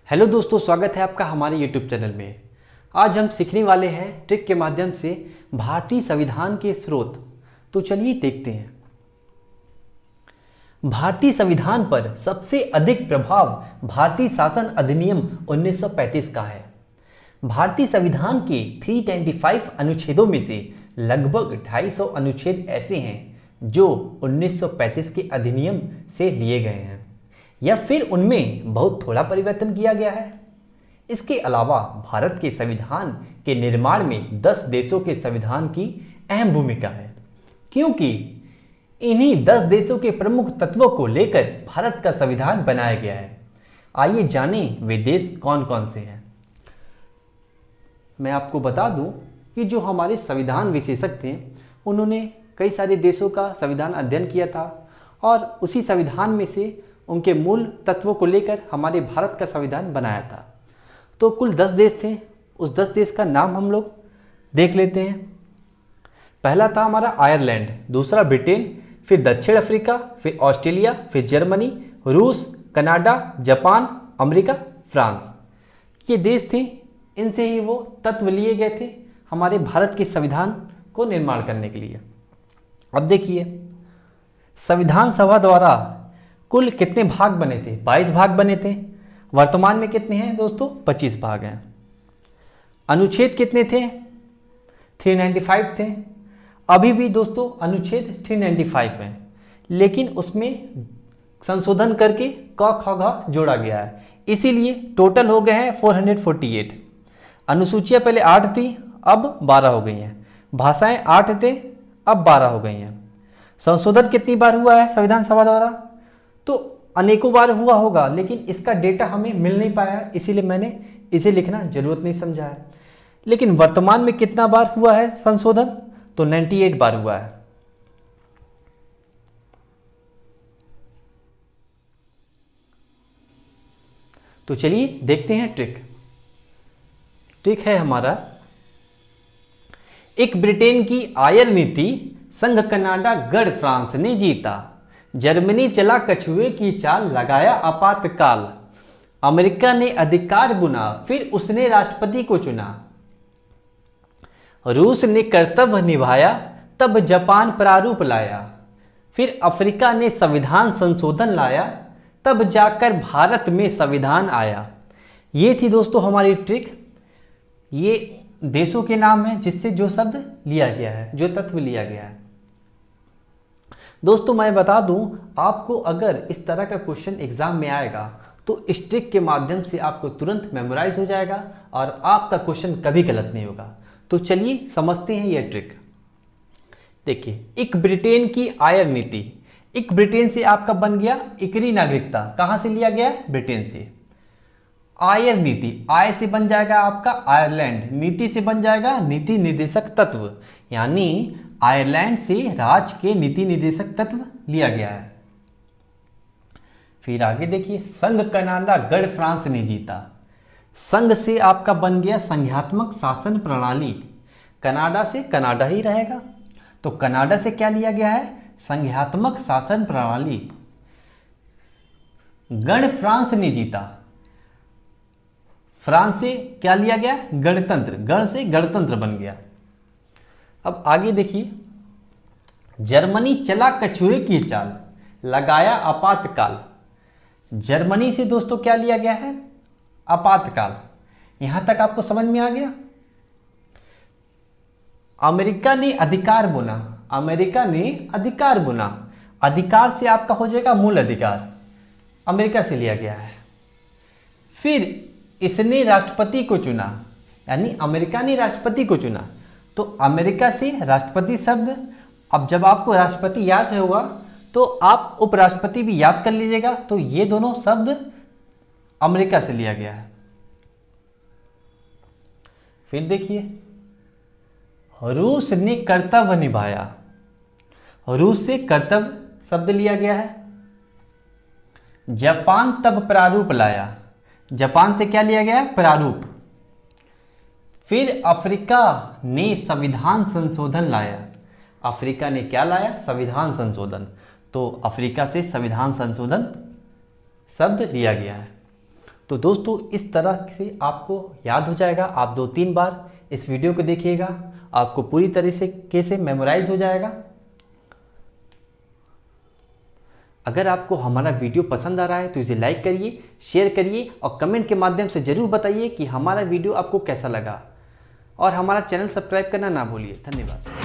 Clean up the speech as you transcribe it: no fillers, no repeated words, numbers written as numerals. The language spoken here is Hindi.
हेलो दोस्तों, स्वागत है आपका हमारे यूट्यूब चैनल में। आज हम सीखने वाले हैं ट्रिक के माध्यम से भारतीय संविधान के स्रोत। तो चलिए देखते हैं। भारतीय संविधान पर सबसे अधिक प्रभाव भारतीय शासन अधिनियम 1935 का है। भारतीय संविधान के 325 अनुच्छेदों में से लगभग 250 अनुच्छेद ऐसे हैं जो 1935 के अधिनियम से लिए गए हैं या फिर उनमें बहुत थोड़ा परिवर्तन किया गया है। इसके अलावा भारत के संविधान के निर्माण में 10 देशों के संविधान की अहम भूमिका है, क्योंकि इन्हीं 10 देशों के प्रमुख तत्वों को लेकर भारत का संविधान बनाया गया है। आइए जानें वे देश कौन कौन से हैं। मैं आपको बता दूं कि जो हमारे संविधान विशेषज्ञ थे उन्होंने कई सारे देशों का संविधान अध्ययन किया था और उसी संविधान में से उनके मूल तत्वों को लेकर हमारे भारत का संविधान बनाया था। तो कुल 10 देश थे। उस 10 देश का नाम हम लोग देख लेते हैं। पहला था हमारा आयरलैंड, दूसरा ब्रिटेन, फिर दक्षिण अफ्रीका, फिर ऑस्ट्रेलिया, फिर जर्मनी, रूस, कनाडा, जापान, अमेरिका, फ्रांस। ये देश थे। इनसे ही वो तत्व लिए गए थे हमारे भारत के संविधान को निर्माण करने के लिए। अब देखिए, संविधान सभा द्वारा कुल कितने भाग बने थे? 22 भाग बने थे। वर्तमान में कितने हैं दोस्तों? 25 भाग हैं। अनुच्छेद कितने थे? 395 थे। अभी भी दोस्तों अनुच्छेद 395 है, लेकिन उसमें संशोधन करके क ख ग जोड़ा गया है, इसीलिए टोटल हो गए हैं 448। अनुसूचियाँ पहले 8 थी, अब 12 हो गई हैं। भाषाएं 8 थे, अब 12 हो गई हैं। संशोधन कितनी बार हुआ है संविधान सभा द्वारा? तो अनेकों बार हुआ होगा, लेकिन इसका डेटा हमें मिल नहीं पाया, इसीलिए मैंने इसे लिखना जरूरत नहीं समझा है। लेकिन वर्तमान में कितना बार हुआ है संशोधन? तो 98 बार हुआ है। तो चलिए देखते हैं ट्रिक। ट्रिक है हमारा, एक ब्रिटेन की आयर नीति, संघ कनाडा गढ़ फ्रांस ने जीता, जर्मनी चला कछुए की चाल, लगाया आपातकाल, अमेरिका ने अधिकार बुना, फिर उसने राष्ट्रपति को चुना, रूस ने कर्तव्य निभाया, तब जापान प्रारूप लाया, फिर अफ्रीका ने संविधान संशोधन लाया, तब जाकर भारत में संविधान आया। ये थी दोस्तों हमारी ट्रिक। ये देशों के नाम हैं जिससे जो शब्द लिया गया है, जो तत्व लिया गया है। दोस्तों मैं बता दूं, आपको अगर इस तरह का क्वेश्चन एग्जाम में आएगा तो इस ट्रिक के माध्यम से आपको तुरंत मेमोराइज हो जाएगा और आपका क्वेश्चन कभी गलत नहीं होगा। तो चलिए समझते हैं यह ट्रिक। देखिए, एक ब्रिटेन की आयर नीति, एक ब्रिटेन से आपका बन गया इकरी नागरिकता। कहां से लिया गया? ब्रिटेन से। आयर नीति, आय से बन जाएगा आपका आयरलैंड, नीति से बन जाएगा नीति निर्देशक तत्व, यानी आयरलैंड से राज्य के नीति निर्देशक तत्व लिया गया है। फिर आगे देखिए, संघ कनाडा गढ़ फ्रांस ने जीता। संघ से आपका बन गया संघात्मक शासन प्रणाली, कनाडा से कनाडा ही रहेगा, तो कनाडा से क्या लिया गया है? संघात्मक शासन प्रणाली। गढ़ फ्रांस ने जीता, फ्रांस से क्या लिया गया? गणतंत्र, गण से गणतंत्र बन गया। अब आगे देखिए, जर्मनी चला कछुए की चाल, लगाया आपातकाल। जर्मनी से दोस्तों क्या लिया गया है? आपातकाल। यहां तक आपको समझ में आ गया? अमेरिका ने अधिकार बुना, अमेरिका ने अधिकार बुना, अधिकार से आपका हो जाएगा मूल अधिकार, अमेरिका से लिया गया है। फिर इसने राष्ट्रपति को चुना, यानी अमेरिका ने राष्ट्रपति को चुना, तो अमेरिका से राष्ट्रपति शब्द। अब जब आपको राष्ट्रपति याद होगा तो आप उपराष्ट्रपति भी याद कर लीजिएगा, तो ये दोनों शब्द अमेरिका से लिया गया है। फिर देखिए, रूस ने कर्तव्य निभाया, रूस से कर्तव्य शब्द लिया गया है। जापान तब प्रारूप लाया, जापान से क्या लिया गया? प्रारूप। फिर अफ्रीका ने संविधान संशोधन लाया, अफ्रीका ने क्या लाया? संविधान संशोधन, तो अफ्रीका से संविधान संशोधन शब्द लिया गया है। तो दोस्तों इस तरह से आपको याद हो जाएगा। आप 2-3 बार इस वीडियो को देखिएगा, आपको पूरी तरीके से मेमोराइज हो जाएगा। अगर आपको हमारा वीडियो पसंद आ रहा है तो इसे लाइक करिए, शेयर करिए और कमेंट के माध्यम से ज़रूर बताइए कि हमारा वीडियो आपको कैसा लगा, और हमारा चैनल सब्सक्राइब करना ना भूलिए। धन्यवाद।